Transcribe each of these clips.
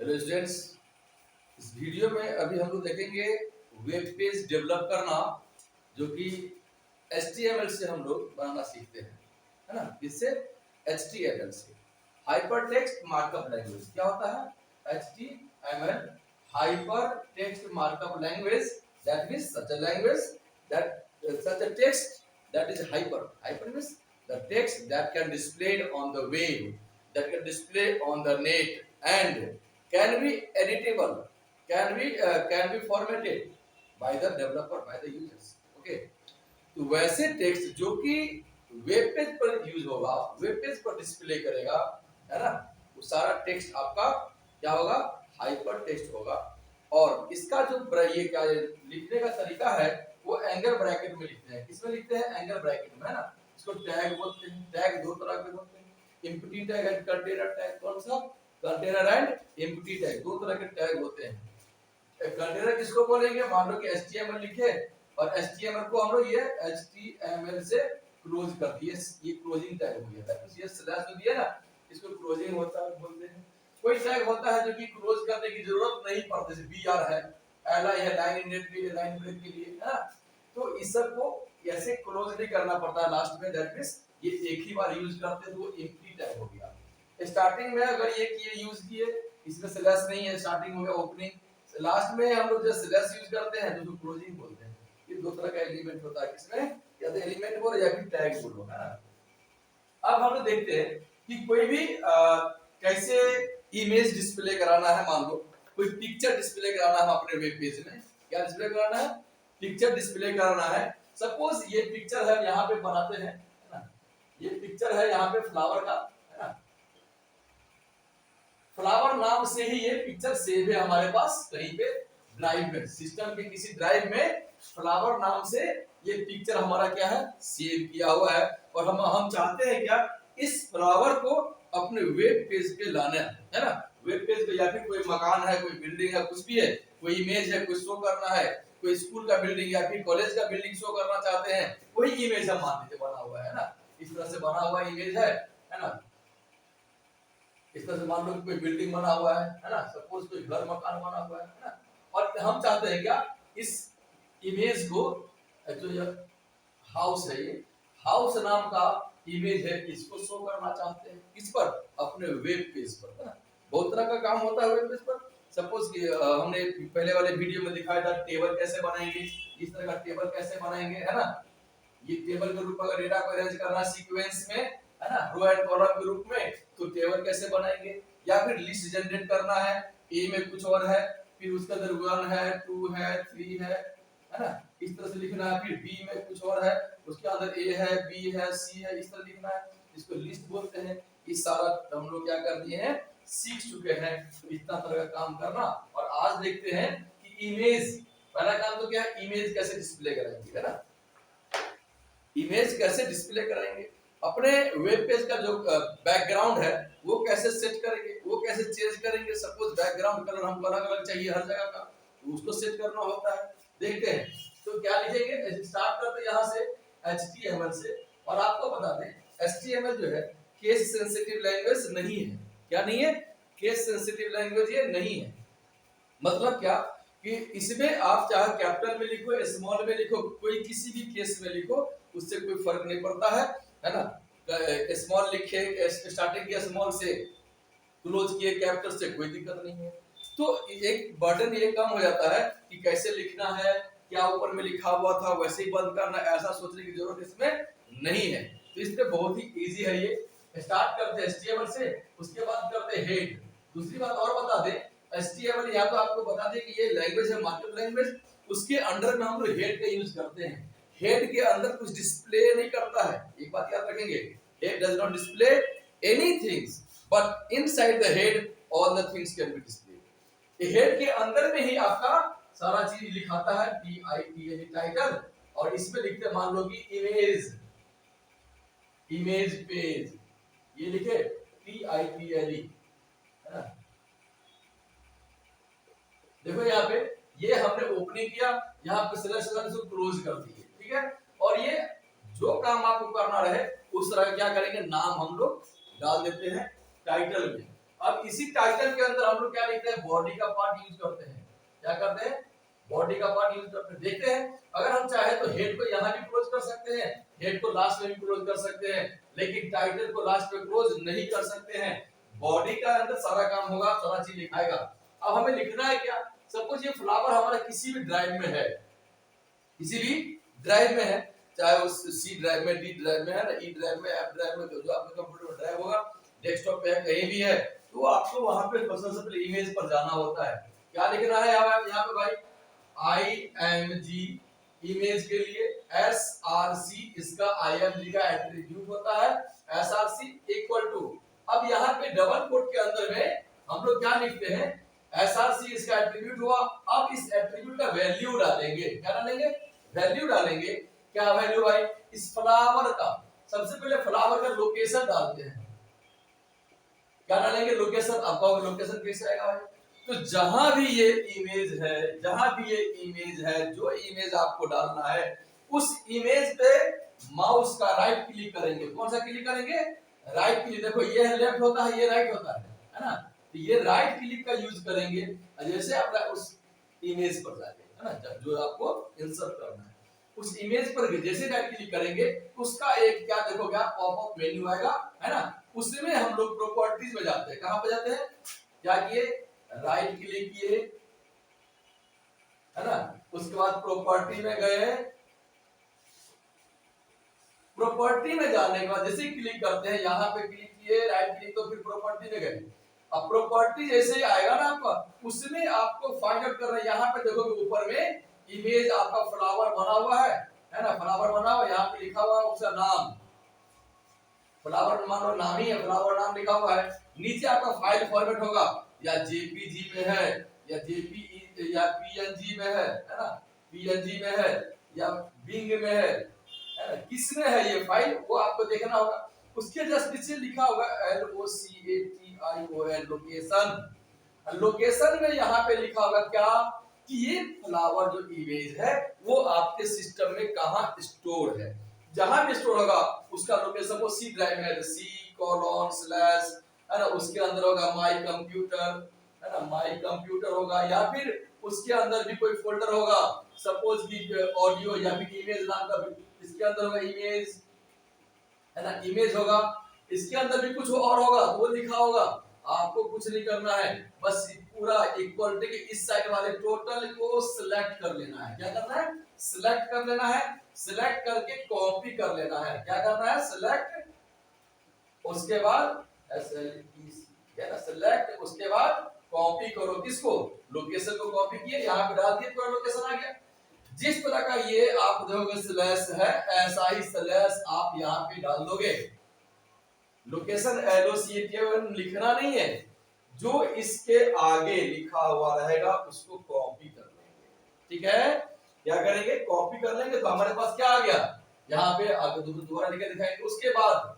Hello students, इस video में अभी हम लोग देखेंगे वेब पेज डेवलप करना, जो कि HTML से हम लोग बनाना सीखते हैं, है ना। इससे HTML से हाइपर टेक्स्ट मार्कअप लैंग्वेज क्या होता है? HTML hyper text markup language, that means such a language that such a text that is hyper means the text that can displayed on the web, that can display on the net and can be editable, can be formatted by the developer, by the users. Okay, तो वैसे text जो कि web page पर use होगा, web page पर display करेगा, है ना, वो सारा टेक्स्ट आपका क्या होगा? हाइपर टेक्स्ट होगा। और इसका जो ये क्या लिखने का तरीका है वो एंगल ब्रैकेट में लिखते हैं। किसमें लिखते हैं? एंगल ब्रैकेट में, है ना। इसको टैग बोलते हैं। टैग दो तरह के होते हैं, empty tag and container tag. कौन सा? कंटेनर एंड एम्प्टी टैग, दो तरह के टैग होते हैं। कंटेनर किसको बोलेंगे? मान लो कि HTML लिखे और HTML को हम लोग ये HTML से क्लोज कर दिए, ये क्लोजिंग टैग हो गया। ताकि ये स्लैश हो दिया ना, इसको क्लोजिंग होता है बोलते हैं। कोई टैग होता है जो कि क्लोज करने की जरूरत नहीं पड़ती, जैसे BR है, li है, लाइन इंडेंट के लिए, लाइन ब्रेक के लिए, है ना। तो इस सब को ऐसे क्लोज नहीं करना पड़ता लास्ट में, दैट मींस ये एक ही बार यूज करते हैं तो वो एम्प्टी टैग हो गया। स्टार्टिंग में अगर ये किए यूज किए, इसमें स्लैश नहीं है, स्टार्टिंग में ओपनिंग, लास्ट में हम लोग जब स्लैश यूज करते हैं तो उसको क्लोजिंग बोलते हैं। ये दो तरह का एलिमेंट होता है, किसमें? या तो एलिमेंट बोलो या फिर टैग बोलो, है ना। अब हम लोग देखते हैं कि कोई भी कैसे इमेज डिस्प्ले कराना है। मान लो कोई पिक्चर डिस्प्ले कराना है अपने वेब पेज में। क्या डिस्प्ले कराना है? पिक्चर डिस्प्ले कराना है। सपोज ये पिक्चर है, यहाँ पे बनाते हैं, है ना। ये पिक्चर है यहाँ पे फ्लावर का, है ना। फ्लावर नाम से ही ये पिक्चर सेव है हमारे पास कहीं पे ड्राइव में, सिस्टम के किसी ड्राइव में फ्लावर नाम से ये पिक्चर हमारा क्या है? सेव किया हुआ है। और हम चाहते हैं क्या? इस फ्लावर को अपने वेब पेज पे लाना है ना। वेब पेज पे या फिर कोई मकान है, कोई बिल्डिंग है, कुछ भी है, कोई इमेज है, कोई शो करना है, कोई स्कूल का बिल्डिंग या फिर कॉलेज का बिल्डिंग शो करना चाहते हैं, वही इमेज हम मान लीजिए बना हुआ है ना। इस तरह से बना हुआ इमेज है ना। इस तरह से मान लो कि कोई बिल्डिंग बना हुआ है ना, सपोज कोई घर मकान बना हुआ है ना। और हम चाहते हैं क्या? इस इमेज को, जो ये हाउस है, ये हाउस नाम का इमेज है, इसको शो करना चाहते हैं किस पर? अपने वेब पेज पर, है ना। बहुत तरह का काम होता है वेब पेज पर। सपोज कि हमने पहले वाले वीडियो में दिखाया था टेबल कैसे बनाएंगे, इस तरह का टेबल कैसे बनाएंगे, है ना। ये टेबल के रूप में अगर डेटा को अरेंज करना सीक्वेंस में, है ना, रो एंड कॉलम के रूप में, तो टेबल कैसे बनाएंगे। या फिर लिस्ट जनरेट करना है, ए में कुछ और है, फिर उसके अंदर 1 है, 2 है, 3 है ना, इस तरह से लिखना है। फिर बी में कुछ और है, उसके अंदर ए है, बी है, सी है, इस तरह लिखना है। इसको लिस्ट बोलते हैं। इस सारा हम लोग क्या कर दिए हैं? सीख चुके हैं। तो इतना तरह का काम करना। और आज देखते हैं कि इमेज, पहला काम तो क्या है? इमेज कैसे डिस्प्ले करेंगे, है ना। इमेज कैसे डिस्प्ले करेंगे, अपने वेब पेज का जो बैकग्राउंड है वो कैसे सेट करेंगे, वो कैसे चेंज करेंगे। सपोज बैकग्राउंड कलर हमको अलग अलग चाहिए हर जगह का, तो उसको सेट करना होता है। देखते हैं तो क्या लिखेंगे। स्टार्ट करते यहाँ से HTML से। और आपको बता दें HTML जो है केस सेंसिटिव लैंग्वेज नहीं है। क्या नहीं है? केस सेंसिटिव लैंग्वेज ये नहीं है। मतलब क्या कि इसमें आप चाहे कैपिटल में लिखो, स्मॉल में लिखो, कोई किसी भी केस में लिखो, उससे कोई फर्क नहीं पड़ता है ना। स्मॉल लिखे, स्टार्टिंग किया स्मॉल से, क्लोज किए कैपिटल से, कोई दिक्कत नहीं है। तो एक बर्डन ये कम हो जाता है कि कैसे लिखना है, क्या ऊपर में लिखा हुआ था वैसे ही बंद करना, ऐसा सोचने की जरूरत इसमें नहीं है। तो इसमें बहुत ही इजी है ये। स्टार्ट करते हैं HTML से, उसके बाद करते हैं हेड। दूसरी बात और बता दें, HTML या तो आपको बता दें कि ये लैंग्वेज है मार्कअप लैंग्वेज, उसके अंडर में हम लोग हेड का यूज करते हैं। हेड के अंदर कुछ डिस्प्ले नहीं करता है, एक बात याद रखेंगे। Head does not display anything, but inside the head all the things can be displayed. Head के अंदर में ही आपका सारा चीज लिखाता है, TITLE टाइटल। और इसमें लिखते मान लो कि इमेज, इमेज पेज, ये लिखे TITLE, है ना। देखो यहाँ पे ये हमने ओपनिंग किया, यहाँ पे सिलेक्शन से क्लोज कर दिए, ठीक है। और ये जो काम आपको करना रहे उस तरह क्या करेंगे, नाम हम लोग डाल देते हैं टाइटल में। अब इसी टाइटल के अंदर हम लोग क्या लिखते हैं, बॉडी का पार्ट यूज करते हैं। क्या करते हैं, बॉडी का पार्ट यूज करते हैं। देखते हैं अगर हम चाहे तो हेड को यहाँ भी क्लोज कर सकते हैं, हेड को लास्ट में भी क्लोज कर सकते हैं, लेकिन टाइटल को लास्ट में क्लोज नहीं कर सकते हैं। बॉडी का अंदर सारा काम होगा, सारा चीज लिखाएगा। अब हमें लिखना है क्या, सपोज ये फ्लावर हमारा किसी भी ड्राइव में है, किसी भी ड्राइव में है, चाहे वो सी ड्राइव में, डी ड्राइव में है ना, ई ड्राइव में, एफ ड्राइव में, जो आपके कंप्यूटर में ड्राइव होगा, डेस्कटॉप पे है, कहीं भी है, तो आपको वहां पे सबसे पहले इमेज पर जाना होता है। क्या लिखना है यहाँ पे भाई, IMG इमेज के लिए SRC इसका IMG का एट्रीब्यूट होता है, SRC इक्वल टू, अब यहाँ पे डबल कोट के अंदर में हम लोग क्या लिखते हैं, SRC इसका एट्रीब्यूट हुआ। अब इस एट्रीब्यूट का वैल्यू डालेंगे, क्या डालेंगे, वैल्यू डालेंगे। क्या वैल्यू भाई, इस फ्लावर का, सबसे पहले फ्लावर का लोकेशन डालते हैं। क्या डालेंगे, लोकेशन। आपका लोकेशन कैसे आएगा भाई, तो जहां भी ये इमेज है, जहां भी ये इमेज है, जो इमेज आपको डालना है, उस इमेज पे माउस का राइट क्लिक करेंगे। कौन सा क्लिक करेंगे, राइट क्लिक। देखो ये लेफ्ट होता है, ये राइट होता है ना, तो ये राइट क्लिक का यूज करेंगे। जैसे आप उस इमेज पर जाएंगे, है ना, जो आपको इंसर्ट करना है, उस इमेज पर जैसे राइट क्लिक करेंगे, उसका एक क्या देखोगे आप, पॉपअप मेन्यू आएगा, है ना, उसमें हम लोग प्रॉपर्टीज में जाते हैं। कहां पे जाते हैं, क्या किए, राइट क्लिक किए, है ना, उसके बाद प्रॉपर्टी में गए, प्रॉपर्टी में जाने के बाद जैसे क्लिक करते हैं, यहाँ पे क्लिक किए, राइट क्लिक, तो फिर प्रॉपर्टी में गए। अब प्रॉपर्टी जैसे ही आएगा ना आपका, उसमें आपको फाइंड आउट करना है। यहाँ पे देखोगे ऊपर में इमेज आपका फ्लावर बना हुआ है ना, फ्लावर बना हुआ, यहाँ पे लिखा हुआ है उसका नाम, फ्लावर मान लो नाम ही है, फ्लावर नाम लिखा हुआ है। नीचे आपका फाइल फॉर्मेट होगा, या जेपीजी में है, या जेपी या पीएनजी में है ना, पीएनजी में है, या बिंग में है ना, किस में है ये फाइल, वो आपको देखना होगा। उसके जस्ट नीचे लिखा होगा LOCATION, लोकेशन। लोकेशन में यहाँ पे लिखा होगा क्या, कि ये फ्लावर जो इमेज है वो आपके सिस्टम में कहाँ स्टोर है। जहां भी स्टोर होगा उसका लोकेशन, वो सी ड्राइव में है, C:/ है ना, उसके अंदर होगा माय कंप्यूटर, है ना, माय कंप्यूटर होगा, या फिर उसके अंदर भी कोई फोल्डर होगा, सपोज की ऑडियो या फिर इमेज नाम का, इसके अंदर होगा इमेज, है ना, इमेज होगा, इसके अंदर भी कुछ और होगा, वो लिखा होगा। आपको कुछ नहीं करना है, बस पूरा इक्वलिटी के इस साइड वाले टोटल को सिलेक्ट कर लेना है। क्या करना है, सिलेक्ट कर लेना है, सिलेक्ट करके कॉपी कर लेना है। क्या करना है, सिलेक्ट, उसके बाद सिलेक्ट, उसके बाद कॉपी करो, किसको, लोकेशन को कॉपी किए, यहाँ पे डाल दिए, पूरा लोकेशन आ गया। जिस तरह का ये आप देखोगे स्लैश है, ऐसा ही स्लैश आप यहाँ पे डाल दोगे। लोकेशन LOCATION लिखना नहीं है, जो इसके आगे लिखा हुआ रहेगा उसको कॉपी कर लेंगे। ठीक है, क्या करेंगे, कॉपी कर लेंगे, तो हमारे पास क्या आ गया, यहाँ पे आगे दोबारा लिख के दिखाएंगे। उसके बाद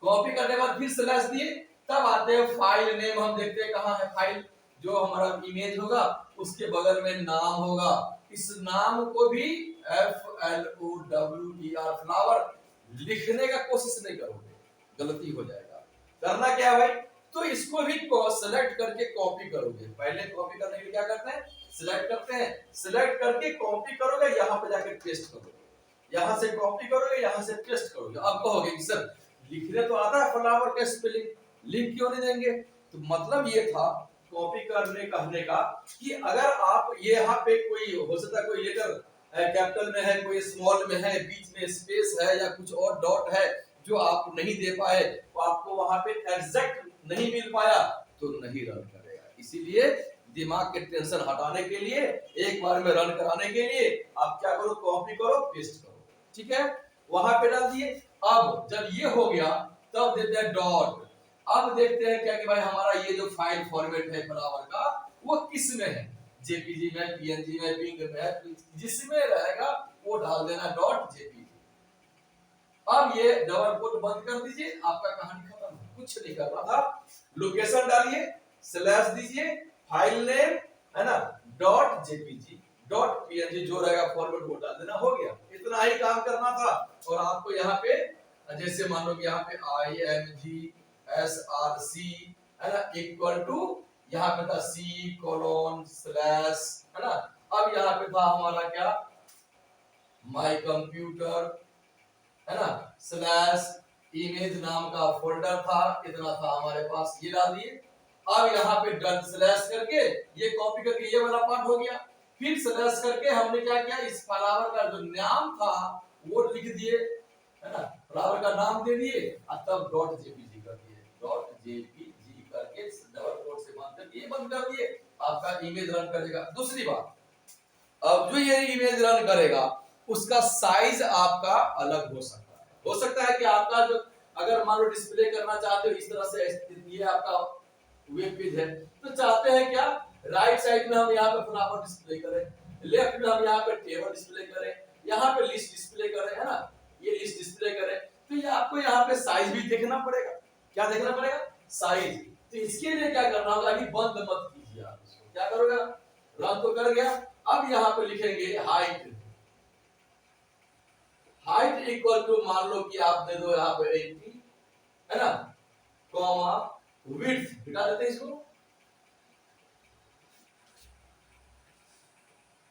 कॉपी करने के बाद फिर स्लैश दिए, तब आते हैं फाइल नेम। हम देखते हैं कहाँ है फाइल, जो हमारा इमेज होगा उसके बगल में नाम होगा। इस नाम को भी FLOWER फ्लावर लिखने का कोशिश नहीं करोगे, गलती हो जाएगा। करना क्या है भाई, तो इसको भी सेलेक्ट करके कॉपी करोगे। पहले कॉपी करने के लिए क्या करते हैं, सिलेक्ट करते हैं, सिलेक्ट करके कॉपी करोगे, यहाँ पे जाके पेस्ट करोगे, यहाँ से कॉपी करोगे, यहाँ से पेस्ट करोगे। अब कहोगे कि सर लिखने तो आता है फ्लावर का स्पेलिंग, लिख क्यों नहीं देंगे, तो मतलब ये था कॉपी करने कहने का, कि अगर आप ये यहाँ पे कोई हो सकता है, कोई लेटर कैपिटल में है, कोई स्मॉल में है, बीच में स्पेस है, या कुछ और डॉट है जो आप नहीं दे पाए, तो आपको वहां पे एग्जैक्ट नहीं मिल पाया तो नहीं रन करेगा। इसीलिए दिमाग के टेंशन हटाने के लिए, एक बार में रन कराने के लिए आप क्या करो, कॉपी करो, पेस्ट करो। ठीक है, वहां पे डाल दिए। अब जब ये हो गया तब देते हैं डॉट। अब देखते हैं क्या कि भाई हमारा ये जो फाइल फॉर्मेट है फ्लावर का, वो किस में है, जेपीजी में, पीएनजी में, बिंग में है, जिसमें रहेगा वो डाल देना डॉट जेपीजी। अब ये डबल कोट बंद कर दीजिए, आपका कहानी खत्म, कुछ नहीं करना था। लोकेशन डालिए, स्लैश दीजिए, फाइल नेम, है ना, डॉट जेपीजी, डॉट पीएनजी, जो रहेगा फॉर्मेट वो डाल देना, हो गया। इतना ही काम करना था। और आपको यहाँ पे जैसे मान लो कि यहाँ पे IMG SRC है ना, इक्वल टू यहाँ पे था C कोलोन स्लैश, है ना। अब यहाँ पे था हमारा क्या, माय कंप्यूटर, है ना, स्लैश इमेज नाम का फोल्डर था, इतना था हमारे पास, ये डाल दिए। अब यहाँ पे डन स्लैश करके ये कॉपी करके ये वाला पार्ट हो गया, फिर स्लैश करके हमने क्या किया, इस फ्लावर का जो नाम था वो लिख दिए, है ना, फ्लावर का नाम दे दिए और तब डॉट जेपीजी कर दिए, डॉट जेपीजी करके डबल कोट से बंद करके ये बंद कर दिए, आपका इमेज रन करेगा। दूसरी बात, अब जो ये इमेज रन करेगा उसका साइज आपका अलग हो सकता है कि आपका जो, अगर मान लो डिस्प्ले करना चाहते हो इस तरह से, ये आपका वेब पेज है, तो चाहते हैं क्या, राइट साइड में हम यहाँ पे फ्लावर डिस्प्ले करें, लेफ्ट में हम यहाँ पे टेबल डिस्प्ले करें, यहाँ पे लिस्ट डिस्प्ले करें, है ना, ये लिस्ट डिस्प्ले करें, तो ये आपको यहाँ पे साइज भी देखना पड़ेगा। क्या देखना पड़ेगा, साइज। तो इसके लिए क्या करना होगा कि बंद मत कीजिए आप इसको, क्या करोगे, रन तो कर गया। अब यहाँ पे लिखेंगे हाइट, हाइट इक्वल टू, मान लो कि आप दे दो यहाँ पे 80, है ना, कॉमा विड्थ हटा देते हैं इसको,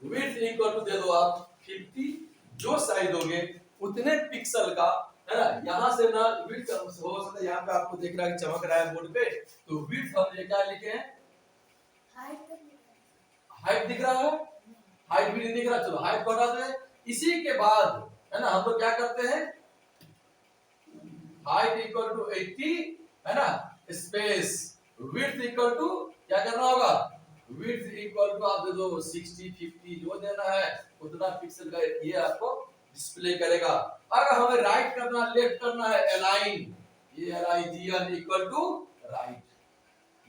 विड्थ इक्वल टू दे दो आप 50, जो साइज दोगे उतने पिक्सल का, है ना, यहां से ना विड्थ हो सकता है, यहाँ पे आपको दिख रहा है कि चमक रहा है बोर्ड पे, तो विड्थ हम ये क्या लिखे हैं, हाइट दिख रहा है, हाइट भी नहीं दिख रहा, चलो हाइट बढ़ा दे। इसी के बाद, है ना, हम लोग क्या करते हैं, हाइट इक्वल टू 80, है ना, स्पेस विड्थ इक्वल टू, क्या करना होगा, विड्थ इक्वल टू आप दे दो 60 50, जो देना है उतना पिक्सल का ये आपको डिस्प्ले करेगा। अगर हमें राइट करना, लेफ्ट करना है, अलाइन, ये LIGN इक्वल टू राइट,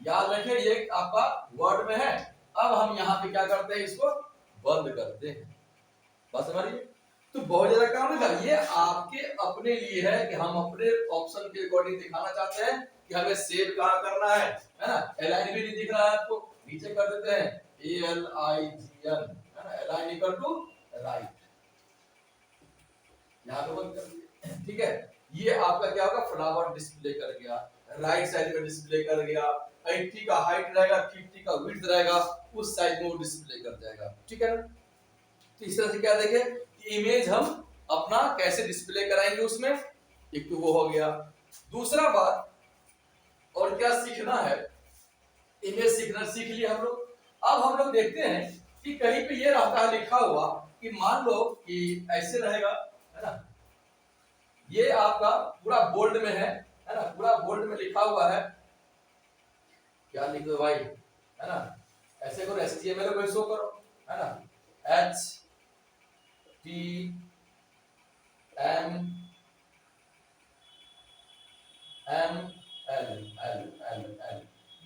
याद रखिए ये आपका वर्ड में है। अब हम यहाँ पे क्या करते हैं, इसको बंद करते हैं, बस हमारी, तो बहुत ज्यादा काम नहीं था, ये आपके अपने लिए है कि हम अपने ऑप्शन के अकॉर्डिंग दिखाना चाहते हैं कि हमें सेव कहाँ करना है ना, अलाइन भी नहीं दिख रहा है आपको, नीचे कर देते हैं ALIGN, है ना, अलाइन इक्वल टू राइट, यहाँ पे बंद कर दिए, ठीक है। ये आपका क्या होगा, फ्लावर डिस्प्ले कर गया, राइट साइड में डिस्प्ले कर गया, 80 का हाइट रहेगा, 50 का विड्थ रहेगा, उस साइड में वो डिस्प्ले कर जाएगा, ठीक है ना। तो इस तरह से क्या देखे, इमेज हम अपना कैसे डिस्प्ले कराएंगे उसमें, एक तो वो हो गया। दूसरा बात और क्या सीखना है, इमेज सीखना सीख लिया हम लोग। अब हम लोग देखते हैं कि कहीं पे ये रहता है लिखा हुआ कि मान लो कि ऐसे रहेगा, है ना, ये आपका पूरा बोल्ड में है ना, पूरा बोल्ड में लिखा हुआ है, क्या लिख दो भाई, है ना, ऐसे करो, HTML को शो करो, है ना, HTML,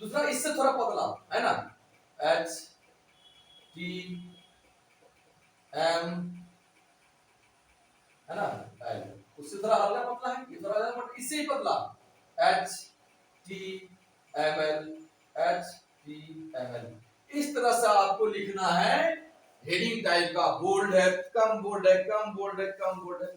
दूसरा इससे थोड़ा पतला, है ना, HTML, है ना, उससे थोड़ा हल्का पतला है, ये थोड़ा ज्यादा, इससे ही पतला, HTML, इस तरह से आपको लिखना है, हेडिंग टाइप का, बोल्ड है, कम बोल्ड है, कम बोल्ड है, कम बोल्ड है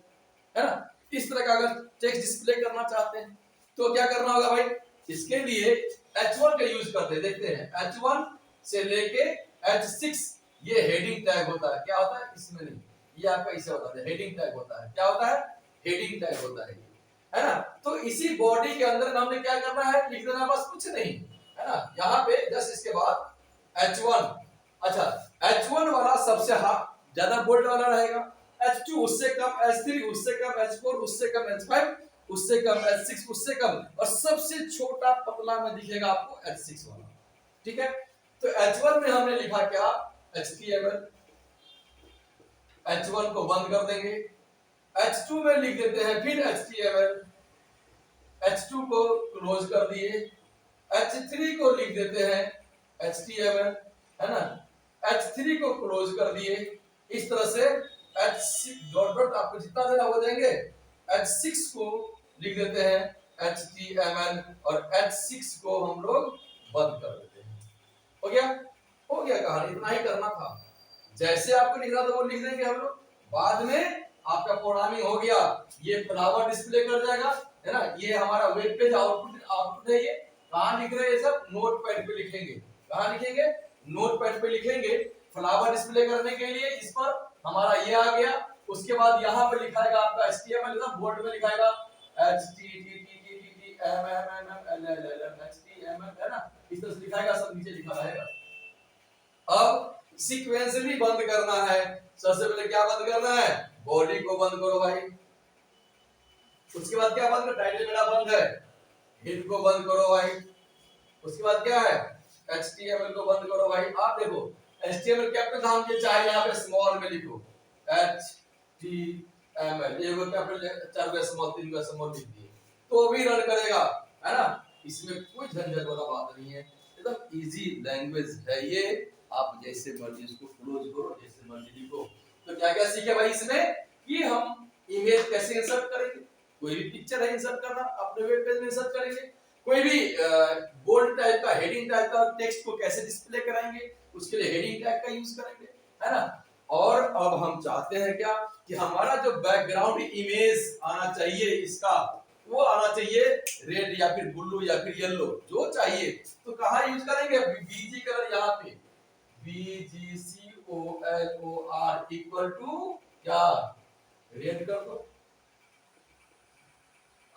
ना, इस तरह का अगर टेक्स्ट डिस्प्ले करना चाहते हैं तो क्या करना होगा भाई, इसके लिए H1 का यूज करते हैं, देखते हैं, H1 से लेके H6 ये हेडिंग टैग होता है, क्या होता है, इसमें नहीं, ये आपका इसे होता है, हेडिंग टैग होता है, क्या होता है, हेडिंग टैग होता है ना। तो इसी बॉडी के अंदर हमने क्या करना है, लिख देना, बस कुछ नहीं, है ना, यहाँ पे जस्ट इसके बाद H1, अच्छा H1 वाला सबसे ज्यादा बोल्ड वाला रहेगा, H2 उससे कम, H3 उससे कम, H4 उससे कम, H5 उससे कम, H6 उससे कम, और सबसे छोटा पतला में दिखेगा आपको H6 वाला, ठीक है। तो H1 में हमने लिखा क्या, HTML, H1 को बंद कर देंगे, H2 में लिख देते हैं फिर HTML, H2 को क्लोज कर दिए, H3 को लिख देते हैं HTML, है ना, H3 को क्लोज कर दिए, इस तरह से H6 डॉट डॉट आपको जितना देना वो देंगे, H6 को लिख देते हैं HTML, और H6 को हम लोग बंद कर देते हैं, हो गया, हो गया कहानी, इतना ही करना था, जैसे आपको लिखना था वो लिख देंगे हम लोग, बाद में आपका प्रोग्रामिंग हो गया, ये फ्लावर डिस्प्ले कर जाएगा, है ना, ये हमारा वेब पेज आउटपुट है, ये कहाँ लिख रहे हैं ये सब? नोट पैड पे लिखेंगे। कहाँ लिखेंगे? नोट पैड पे लिखेंगे। फ्लावर डिस्प्ले करने के लिए इस पर हमारा ये आ गया। उसके बाद यहाँ पे लिखाएगा आपका HTML, ना बोर्ड में लिखाएगा HTML है ना, इस तरह से लिखाएगा, सब नीचे लिखा रहेगा। अब सीक्वेंसली बंद करना है। सबसे पहले क्या बंद करना है? बॉडी को बंद करो भाई। उसके बाद क्या बंद करो? टाइटल मेरा बंद है, हेड को बंद करो भाई। उसके बाद क्या है? HTML को बंद करो भाई। आप देखो HTML कैपिटल नाम के चाहे यहाँ पे स्मॉल में लिखो HTML, एगो कैपिटल, चार गो स्मॉल, तीन गो स्मॉल लिख दिए तो भी रन करेगा, है ना। इसमें कोई झंझट वाला बात नहीं है, एकदम इजी लैंग्वेज है ये। आप जैसे मर्जी इसको क्लोज करो, जैसे मर्जी लिखो। तो क्या क्या सीखे भाई इसमें? कि हम इमेज कैसे इंसर्ट करेंगे, कोई भी पिक्चर है इंसर्ट करना, अपने वेब पेज में इंसर्ट करेंगे। कोई भी बोल्ड टाइप का, हेडिंग टाइप का टेक्स्ट को कैसे डिस्प्ले कराएंगे, उसके लिए हेडिंग टैग का यूज करेंगे, है ना। और अब हम चाहते हैं क्या? कि हमारा जो बैकग्राउंड इमेज आना चाहिए इसका, वो आना चाहिए रेड या फिर ब्लू या फिर येलो, जो चाहिए। तो कहाँ यूज करेंगे? बीजी कलर, यहाँ पे BGCOLOR इक्वल टू क्या? रेड कर दो।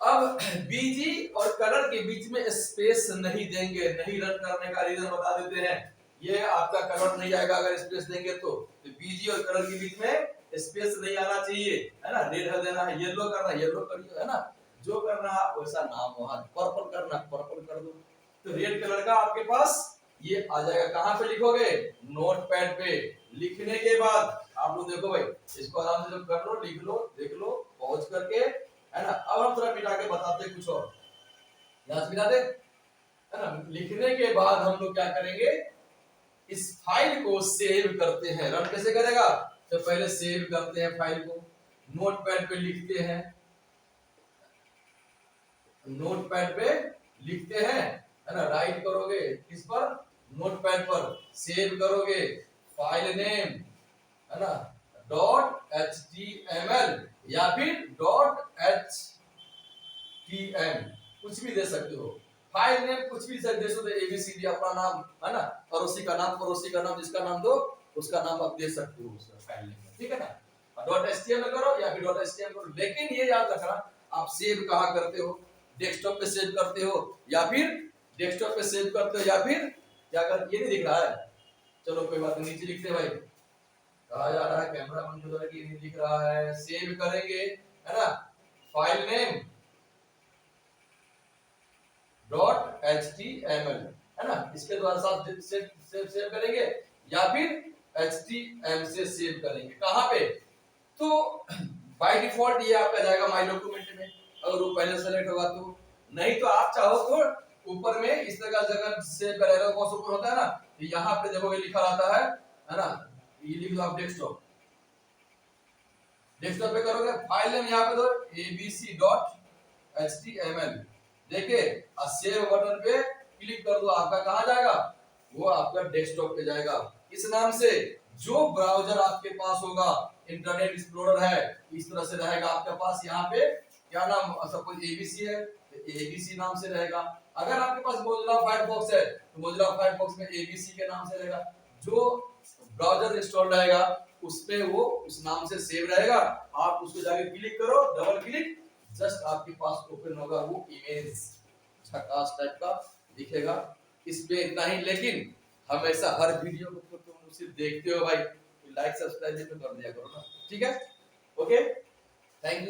अब बीजी और कलर के बीच में स्पेस नहीं देंगे। नहीं रन करने का रीजन बता देते हैं। ये आपका कलर नहीं आएगा अगर स्पेस देंगे तो बीजी और कलर के बीच में स्पेस नहीं आना चाहिए, है ना। रेड कर देना है, येलो करना है, येलो करिए, है ना। जो करना है वैसा नाम वहां, पर्पल करना पर्पल कर दो। तो रेड कलर का आपके पास ये आ जाएगा। कहां पे लिखोगे? नोट पैड पे। लिखने के बाद आप लोग देखो भाई, इसको आराम से जब कर लो, लिख लो, देख लो, पॉज करके, है ना। अब हम थोड़ा मिटा के बताते कुछ और, याद मिटा दे, है ना। लिखने के बाद हम लोग क्या करेंगे? इस फाइल को सेव करते हैं। रन कैसे करेगा? तो पहले सेव करते हैं फाइल को, नोटपैड पे लिखते हैं, नोटपैड पे लिखते हैं, है ना। राइट करोगे किस पर? नोटपैड पर। सेव करोगे, फाइल नेम, है ना, .html या फिर .htm, कुछ भी दे सकते हो। फाइल नेम कुछ भी दे सकते हो, ABCD अपना नाम, है ना। पड़ोसी का नाम, जिसका नाम दो उसका नाम आप दे सकते हो उसका फाइल नेम, ठीक है ना। .html करो या फिर .htm करो, लेकिन ये याद रखना आप सेव कहाँ करते हो? डेस्कटॉप पे सेव करते हो या फिर डेस्कटॉप पे सेव करते हो या फिर क्या कर, ये नहीं दिख रहा है, चलो कोई बात नहीं, नीचे लिखते हैं भाई। कहा जा रहा है कैमरा बंद हो जाएगा, ये नहीं दिख रहा है। सेव करेंगे, है ना, फाइल नेम .html, है ना। इसके द्वारा साथ सेव करेंगे या फिर htm से सेव करेंगे। कहाँ पे? तो बाय डिफॉल्ट ये आपका जाएगा माय डॉक्यूमेंट में, अगर वो पहले सेलेक्ट होगा तो। नहीं तो आप चाहो तो ऊपर में इस तरह का जगह सेव करेगा, कौन ऊपर होता है ना, तो यहाँ पे देखोगे लिखा रहता है ना। ये लिख दो आप डेस्कटॉप, डेस्कटॉप पे करोगे, फाइल नेम यहाँ पे दो abc.html, देखिए और सेव बटन पे क्लिक कर दो, आपका कहाँ जाएगा? वो आपका डेस्कटॉप पे जाएगा। इस नाम से जो ब्राउज़र आपके पास होगा, इंटरनेट एक्सप्लोरर है, इस तरह से रहेगा आपके पास। यहाँ पे क्या नाम, सपोज ABC है तो ABC नाम से रहेगा। अगर आपके पास मोजिला फायरफॉक्स है तो मोजिला फायरफॉक्स में ABC के नाम से रहेगा। जो ब्राउज़र इंस्टॉल रहेगा उस पे वो उस नाम से सेव रहेगा। आप उसको जाके क्लिक करो, डबल क्लिक, जस्ट आपके पास ओपन होगा वो इमेज, झकास टाइप का दिखेगा। इस पे इतना ही, लेकिन हमेशा हर वीडियो को तुम सिर्फ देखते हो भाई, लाइक सब्सक्राइब भी तो कर दिया करो ना, ठीक है। Okay, thank you.